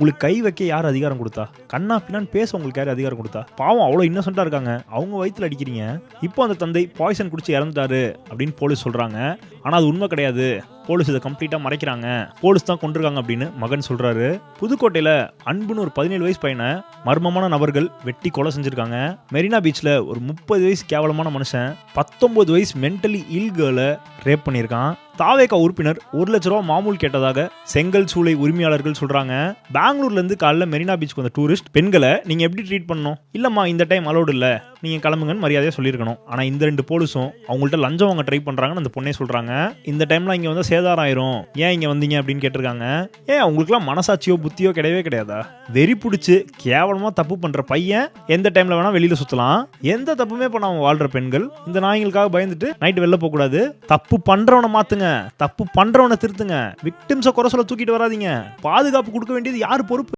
உங்களுக்கு கை வைக்க யார் அதிகாரம் கொடுத்தா? கண்ணா பின்னான்னு பேச உங்களுக்கு யார் அதிகாரம் கொடுத்தா? பாவம் அவ்வளோ இன்னசென்ட்டாக இருக்காங்க, அவங்க வயிற்றுல அடிக்கிறீங்க. இப்போ அந்த தந்தை பாய்சன் குடிச்சு இறந்துட்டாரு அப்படின்னு போலீஸ் சொல்கிறாங்க. ஆனால் அது உண்மை கிடையாது, போலீஸ் இதை கம்ப்ளீட்டாக மறைக்கிறாங்க, போலீஸ் தான் கொண்டிருக்காங்க அப்படின்னு மகன் சொல்கிறாரு. புதுக்கோட்டையில் அன்புன்னு ஒரு 17 வயசு பையனை மர்மமான நபர்கள் வெட்டி கொலை செஞ்சுருக்காங்க. மெரினா பீச்சில் ஒரு 30 வயசு கேவலமான மனுஷன் 19 வயசு மென்டலி இல் கேர்ளை ரேப் பண்ணியிருக்கான். தாவேகா உறுப்பினர் 1 லட்ச ரூபா மாமூல் கேட்டதாக செங்கல் சூளை உரிமையாளர்கள் சொல்றாங்க. பெங்களூர்ல இருந்து காலைல மெரினா பீச்சுக்கு வந்த டூரிஸ்ட் பெண்களை நீங்க எப்படி ட்ரீட் பண்ணணும்? இல்லம்மா இந்த டைம் அலோடு இல்ல, நீங்க கிளம்புங்கன்னு மரியாதையா சொல்லியிருக்கணும். ஆனா இந்த 2 போலீஸும் அவங்கள்ட்ட லஞ்சம் வாங்க ட்ரை பண்றாங்கன்னு அந்த பொண்ணே சொல்றாங்க. இந்த டைம்ல இங்க வந்து சேதாரம் ஆயிரும், ஏன் இங்க வந்தீங்க அப்படின்னு கேட்டிருக்காங்க. ஏன் அவங்களுக்குலாம் மனசாட்சியோ புத்தியோ கிடையவே கிடையாதா? வெறி பிடிச்சு கேவலமா தப்பு பண்ற பையன் எந்த டைம்ல வேணா வெளியில சுத்தலாம். எந்த தப்புமே பண்ணாம வாழ்ற பெண்கள் இந்த நாய்களுக்காக பயந்துட்டு நைட்டு வெளில போக கூடாது. தப்பு பண்றவனை மாத்துங்க, தப்பு பண்றவனை திருத்துங்க, விக்டிம்ஸை குறை சொல்ல தூக்கிட்டு வராதீங்க. பாதுகாப்பு கொடுக்க வேண்டியது யார் பொறுப்பு?